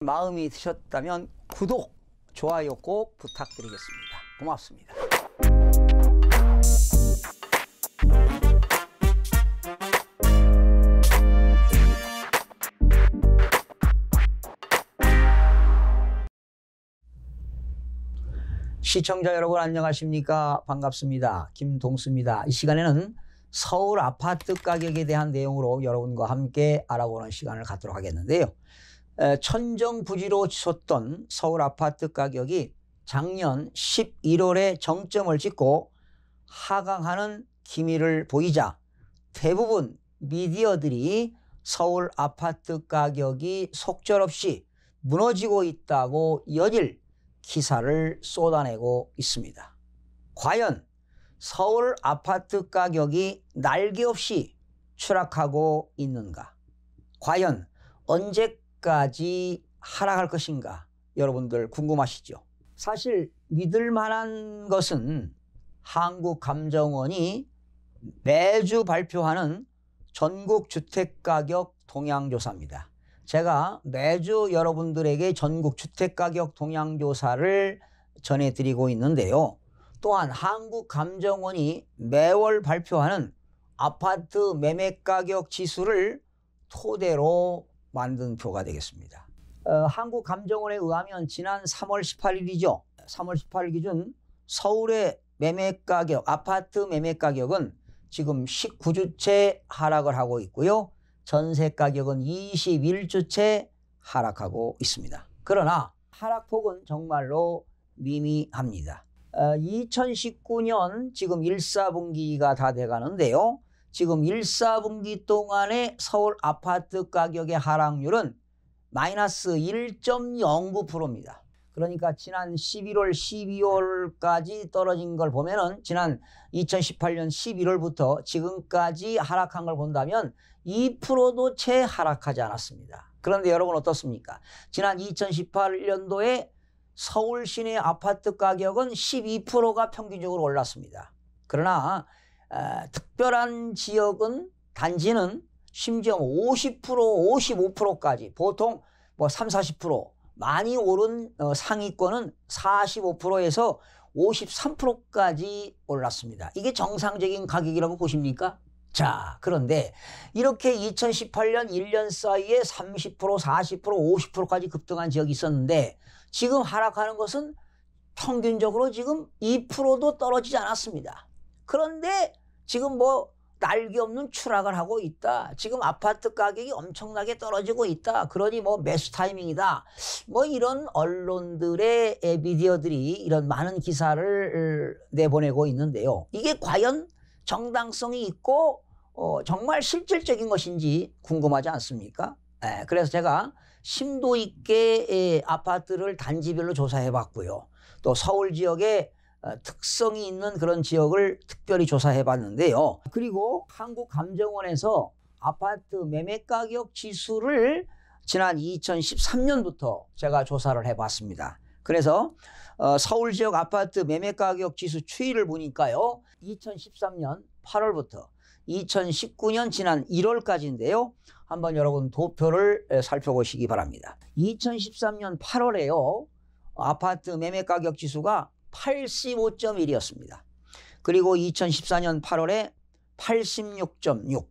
마음이 드셨다면 구독, 좋아요 꼭 부탁드리겠습니다. 고맙습니다. 시청자 여러분 안녕하십니까? 반갑습니다. 김동수입니다. 이 시간에는 서울 아파트 가격에 대한 내용으로 여러분과 함께 알아보는 시간을 갖도록 하겠는데요. 천정부지로 치솟던 서울 아파트 가격이 작년 11월에 정점을 찍고 하강하는 기미를 보이자 대부분 미디어들이 서울 아파트 가격이 속절없이 무너지고 있다고 연일 기사를 쏟아내고 있습니다. 과연 서울 아파트 가격이 날개없이 추락하고 있는가? 과연 언제까지 하락할 것인가? 여러분들 궁금하시죠? 사실 믿을 만한 것은 한국감정원이 매주 발표하는 전국주택가격 동향조사입니다. 제가 매주 여러분들에게 전국주택가격 동향조사를 전해드리고 있는데요. 또한 한국감정원이 매월 발표하는 아파트 매매가격 지수를 토대로 만든 표가 되겠습니다. 한국감정원에 의하면 지난 3월 18일이죠. 3월 18일 기준 서울의 매매가격, 아파트 매매가격은 지금 19주째 하락을 하고 있고요. 전세 가격은 21주째 하락하고 있습니다. 그러나 하락폭은 정말로 미미합니다. 2019년 지금 1사분기가 다 돼가는데요. 지금 1사분기 동안의 서울 아파트 가격의 하락률은 마이너스 1.09%입니다. 그러니까 지난 11월, 12월까지 떨어진 걸 보면은 지난 2018년 11월부터 지금까지 하락한 걸 본다면 2%도 채 하락하지 않았습니다. 그런데 여러분 어떻습니까? 지난 2018년도에 서울 시내 아파트 가격은 12%가 평균적으로 올랐습니다. 그러나 특별한 지역은 단지는 심지어 50%, 55%까지 보통 뭐 3, 40% 많이 오른 상위권은 45%에서 53%까지 올랐습니다. 이게 정상적인 가격이라고 보십니까? 자, 그런데 이렇게 2018년 1년 사이에 30%, 40%, 50%까지 급등한 지역이 있었는데 지금 하락하는 것은 평균적으로 지금 2%도 떨어지지 않았습니다. 그런데 지금 뭐 날개 없는 추락을 하고 있다. 지금 아파트 가격이 엄청나게 떨어지고 있다. 그러니 뭐 매수 타이밍이다. 뭐 이런 언론들의 미디어들이 이런 많은 기사를 내보내고 있는데요. 이게 과연 정당성이 있고 정말 실질적인 것인지 궁금하지 않습니까? 그래서 제가 심도 있게 아파트를 단지별로 조사해 봤고요. 또 서울 지역에 특성이 있는 그런 지역을 특별히 조사해 봤는데요. 그리고 한국감정원에서 아파트 매매가격 지수를 지난 2013년부터 제가 조사를 해 봤습니다. 그래서 서울 지역 아파트 매매가격 지수 추이를 보니까요. 2013년 8월부터 2019년 지난 1월까지인데요. 한번 여러분 도표를 살펴보시기 바랍니다. 2013년 8월에요. 아파트 매매가격 지수가 85.1이었습니다. 그리고 2014년 8월에 86.6,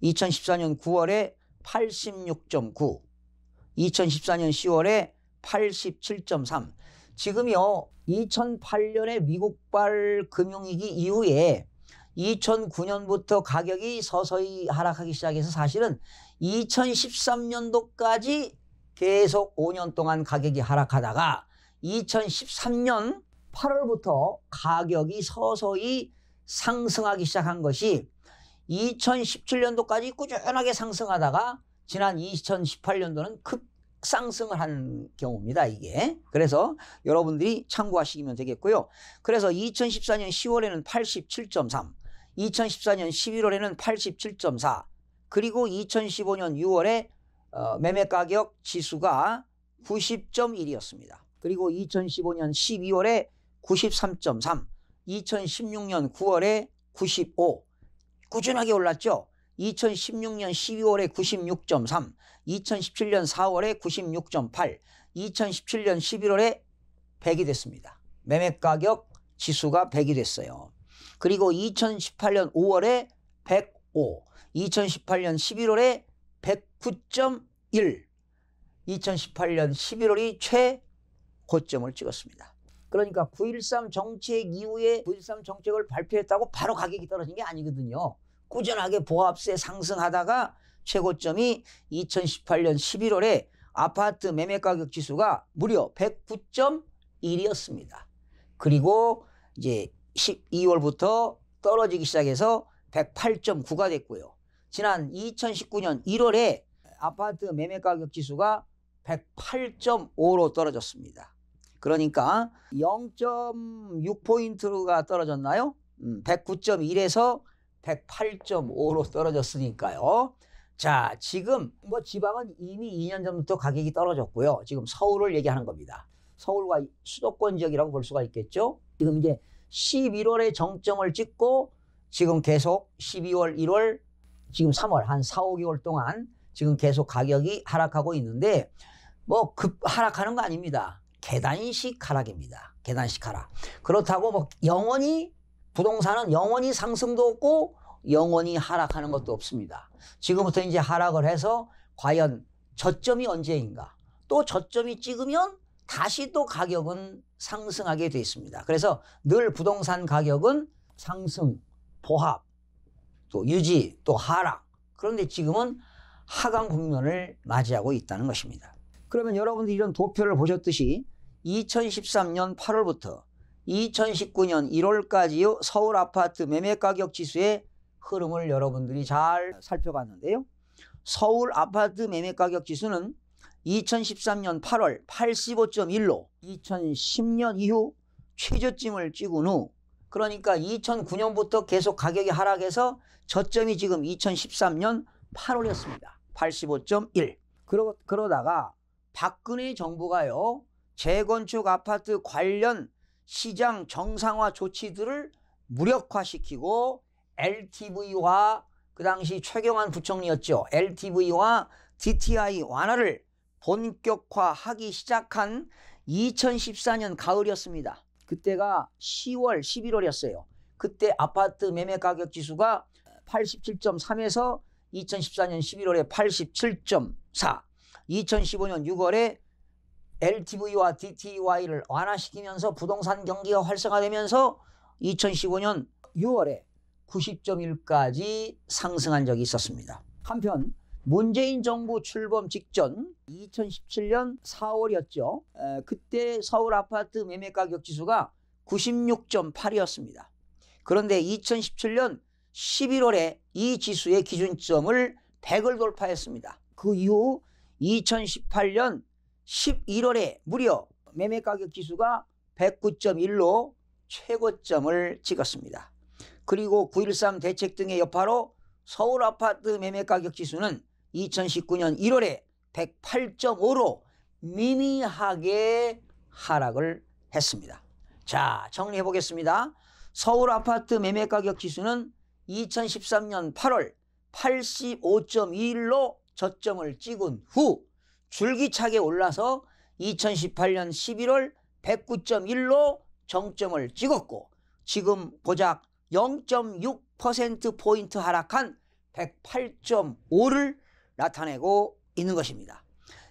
2014년 9월에 86.9, 2014년 10월에 87.3. 지금요 2008년에 미국발 금융위기 이후에 2009년부터 가격이 서서히 하락하기 시작해서 사실은 2013년도까지 계속 5년 동안 가격이 하락하다가 2013년 8월부터 가격이 서서히 상승하기 시작한 것이 2017년도까지 꾸준하게 상승하다가 지난 2018년도는 급상승을 한 경우입니다. 이게. 그래서 여러분들이 참고하시면 되겠고요. 그래서 2014년 10월에는 87.3, 2014년 11월에는 87.4, 그리고 2015년 6월에 매매가격 지수가 90.1이었습니다. 그리고 2015년 12월에 93.3, 2016년 9월에 95, 꾸준하게 올랐죠. 2016년 12월에 96.3, 2017년 4월에 96.8, 2017년 11월에 100이 됐습니다. 매매가격 지수가 100이 됐어요. 그리고 2018년 5월에 105, 2018년 11월에 109.1, 2018년 11월이 최고점을 찍었습니다. 그러니까 9.13 정책 이후에 9.13 정책을 발표했다고 바로 가격이 떨어진 게 아니거든요. 꾸준하게 보합세 상승하다가 최고점이 2018년 11월에 아파트 매매가격 지수가 무려 109.1이었습니다. 그리고 이제 12월부터 떨어지기 시작해서 108.9가 됐고요. 지난 2019년 1월에 아파트 매매가격 지수가 108.5로 떨어졌습니다. 그러니까 0.6포인트가 떨어졌나요? 109.1에서 108.5로 떨어졌으니까요. 자, 지금 뭐 지방은 이미 2년 전부터 가격이 떨어졌고요. 지금 서울을 얘기하는 겁니다. 서울과 수도권 지역이라고 볼 수가 있겠죠. 지금 이제 11월에 정점을 찍고 지금 계속 12월, 1월, 지금 3월 한 4, 5개월 동안 지금 계속 가격이 하락하고 있는데 뭐 급 하락하는 거 아닙니다. 계단식 하락입니다. 계단식 하락. 그렇다고 뭐 영원히 부동산은 영원히 상승도 없고 영원히 하락하는 것도 없습니다. 지금부터 이제 하락을 해서 과연 저점이 언제인가? 또 저점이 찍으면 다시 또 가격은 상승하게 돼 있습니다. 그래서 늘 부동산 가격은 상승, 보합, 또 유지, 또 하락. 그런데 지금은 하강 국면을 맞이하고 있다는 것입니다. 그러면 여러분들이 이런 도표를 보셨듯이 2013년 8월부터 2019년 1월까지 서울 아파트 매매가격 지수의 흐름을 여러분들이 잘 살펴봤는데요. 서울 아파트 매매가격 지수는 2013년 8월 85.1로 2010년 이후 최저점을 찍은 후, 그러니까 2009년부터 계속 가격이 하락해서 저점이 지금 2013년 8월이었습니다. 85.1. 그러다가 박근혜 정부가요, 재건축 아파트 관련 시장 정상화 조치들을 무력화시키고 LTV와 그 당시 최경환 부총리였죠. LTV와 DTI 완화를 본격화하기 시작한 2014년 가을이었습니다. 그때가 10월, 11월이었어요. 그때 아파트 매매가격 지수가 87.3에서 2014년 11월에 87.4, 2015년 6월에 LTV와 DTI를 완화시키면서 부동산 경기가 활성화되면서 2015년 6월에 90.1까지 상승한 적이 있었습니다. 한편 문재인 정부 출범 직전 2017년 4월이었죠. 그때 서울 아파트 매매가격 지수가 96.8이었습니다. 그런데 2017년 11월에 이 지수의 기준점을 100을 돌파했습니다. 그 이후 2018년 11월에 무려 매매가격 지수가 109.1로 최고점을 찍었습니다. 그리고 9.13 대책 등의 여파로 서울 아파트 매매가격 지수는 2019년 1월에 108.5로 미미하게 하락을 했습니다. 자, 정리해 보겠습니다. 서울 아파트 매매가격 지수는 2013년 8월 85.21로 저점을 찍은 후 줄기차게 올라서 2018년 11월 109.1로 정점을 찍었고 지금 고작 0.6%포인트 하락한 108.5를 나타내고 있는 것입니다.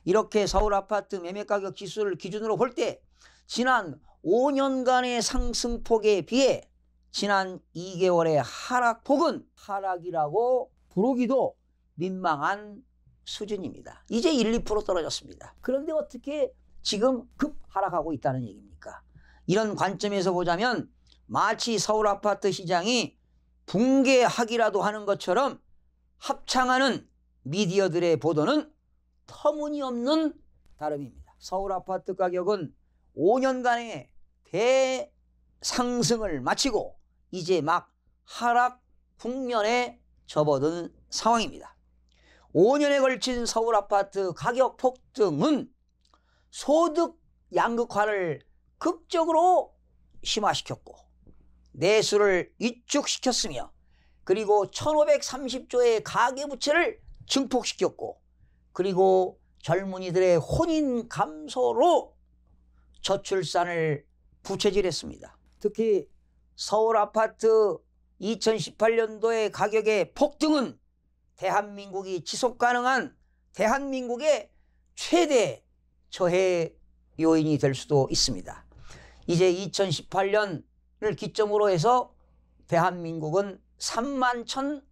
이렇게 서울 아파트 매매가격 지수를 기준으로 볼 때 지난 5년간의 상승폭에 비해 지난 2개월의 하락폭은 하락이라고 부르기도 민망한 수준입니다. 이제 1, 2% 떨어졌습니다. 그런데 어떻게 지금 급 하락하고 있다는 얘기입니까? 이런 관점에서 보자면 마치 서울 아파트 시장이 붕괴하기라도 하는 것처럼 합창하는 미디어들의 보도는 터무니없는 다름입니다. 서울 아파트 가격은 5년간의 대상승을 마치고 이제 막 하락 국면에 접어든 상황입니다. 5년에 걸친 서울 아파트 가격 폭등은 소득 양극화를 극적으로 심화시켰고 내수를 위축시켰으며 그리고 1530조의 가계부채를 증폭시켰고, 그리고 젊은이들의 혼인 감소로 저출산을 부채질했습니다. 특히 서울 아파트 2018년도의 가격의 폭등은 대한민국이 지속가능한 대한민국의 최대 저해 요인이 될 수도 있습니다. 이제 2018년을 기점으로 해서 대한민국은 3만 천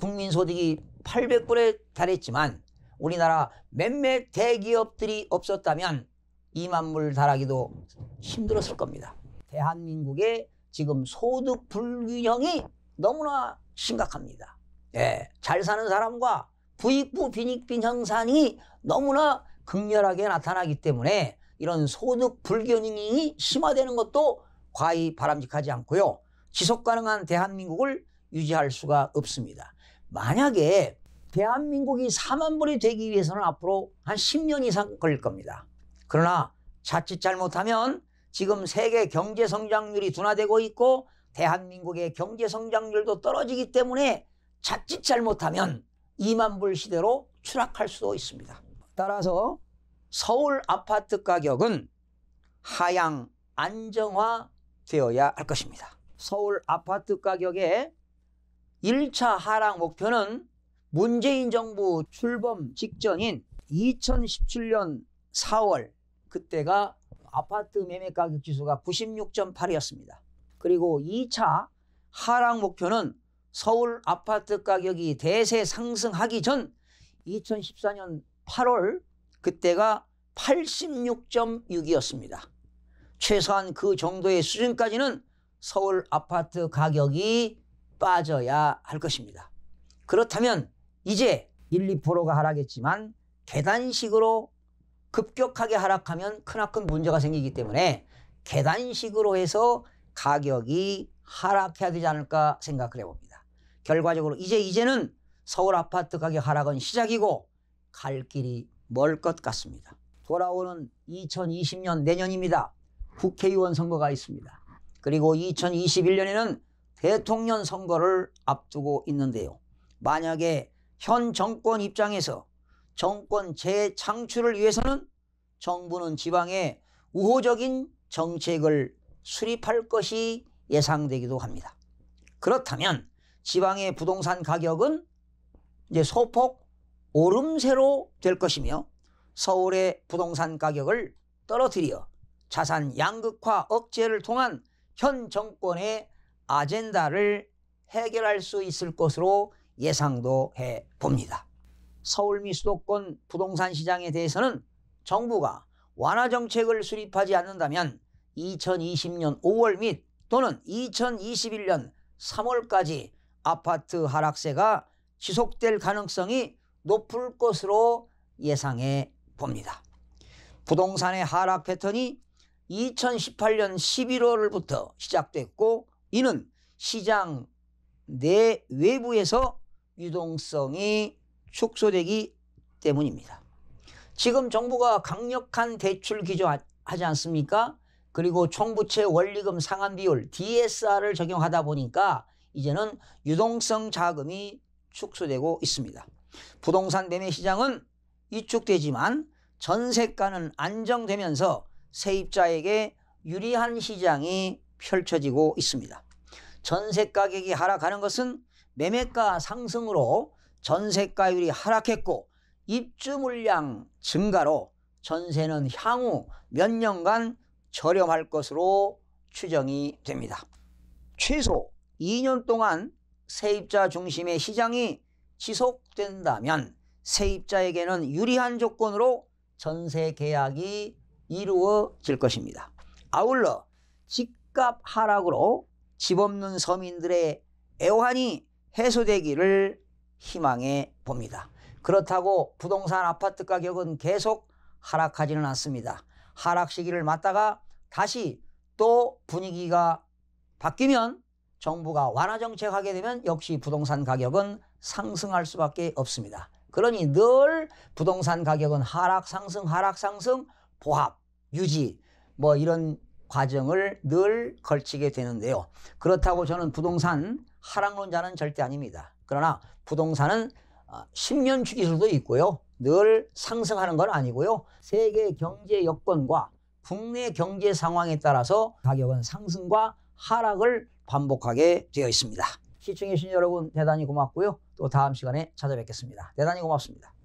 국민소득이 800불에 달했지만 우리나라 몇몇 대기업들이 없었다면 2만 불 달하기도 힘들었을 겁니다. 대한민국의 지금 소득 불균형이 너무나 심각합니다. 예, 잘 사는 사람과 부익부 빈익빈 현상이 너무나 극렬하게 나타나기 때문에 이런 소득 불균형이 심화되는 것도 과히 바람직하지 않고요. 지속가능한 대한민국을 유지할 수가 없습니다. 만약에 대한민국이 4만 불이 되기 위해서는 앞으로 한 10년 이상 걸릴 겁니다. 그러나 자칫 잘못하면 지금 세계 경제 성장률이 둔화되고 있고 대한민국의 경제 성장률도 떨어지기 때문에 자칫 잘못하면 2만 불 시대로 추락할 수도 있습니다. 따라서 서울 아파트 가격은 하향 안정화되어야 할 것입니다. 서울 아파트 가격의 1차 하락 목표는 문재인 정부 출범 직전인 2017년 4월, 그때가 아파트 매매 가격 지수가 96.8이었습니다. 그리고 2차 하락 목표는 서울 아파트 가격이 대세 상승하기 전 2014년 8월, 그때가 86.6이었습니다. 최소한 그 정도의 수준까지는 서울 아파트 가격이 빠져야 할 것입니다. 그렇다면 이제 1, 2%가 하락했지만 계단식으로 급격하게 하락하면 크나큰 문제가 생기기 때문에 계단식으로 해서 가격이 하락해야 되지 않을까 생각을 해봅니다. 결과적으로 이제는 서울 아파트 가격 하락은 시작이고 갈 길이 멀 것 같습니다. 돌아오는 2020년 내년입니다. 국회의원 선거가 있습니다. 그리고 2021년에는 대통령 선거를 앞두고 있는데요. 만약에 현 정권 입장에서 정권 재창출을 위해서는 정부는 지방에 우호적인 정책을 수립할 것이 예상되기도 합니다. 그렇다면 지방의 부동산 가격은 이제 소폭 오름세로 될 것이며 서울의 부동산 가격을 떨어뜨려 자산 양극화 억제를 통한 현 정권의 아젠다를 해결할 수 있을 것으로 예상도 해 봅니다. 서울 미 수도권 부동산 시장에 대해서는 정부가 완화 정책을 수립하지 않는다면 2020년 5월 및 또는 2021년 3월까지 아파트 하락세가 지속될 가능성이 높을 것으로 예상해 봅니다. 부동산의 하락 패턴이 2018년 11월부터 시작됐고 이는 시장 내 외부에서 유동성이 축소되기 때문입니다. 지금 정부가 강력한 대출 기조하지 않습니까? 그리고 총부채 원리금 상환 비율 DSR을 적용하다 보니까 이제는 유동성 자금이 축소되고 있습니다. 부동산 매매 시장은 위축되지만 전세가는 안정되면서 세입자에게 유리한 시장이 펼쳐지고 있습니다. 전세 가격이 하락하는 것은 매매가 상승으로 전세가율이 하락했고 입주 물량 증가로 전세는 향후 몇 년간 저렴할 것으로 추정이 됩니다. 최소 2년 동안 세입자 중심의 시장이 지속된다면 세입자에게는 유리한 조건으로 전세 계약이 이루어질 것입니다. 아울러 집값 하락으로 집 없는 서민들의 애환이 해소되기를 희망해 봅니다. 그렇다고 부동산 아파트 가격은 계속 하락하지는 않습니다. 하락 시기를 맞다가 다시 또 분위기가 바뀌면 정부가 완화 정책하게 되면 역시 부동산 가격은 상승할 수밖에 없습니다. 그러니 늘 부동산 가격은 하락 상승 보합 유지 뭐 이런 과정을 늘 걸치게 되는데요. 그렇다고 저는 부동산 하락론자는 절대 아닙니다. 그러나 부동산은 10년 주기술도 있고요. 늘 상승하는 건 아니고요. 세계 경제 여건과 국내 경제 상황에 따라서 가격은 상승과 하락을 반복하게 되어 있습니다. 시청해 주신 여러분 대단히 고맙고요. 또 다음 시간에 찾아뵙겠습니다. 대단히 고맙습니다.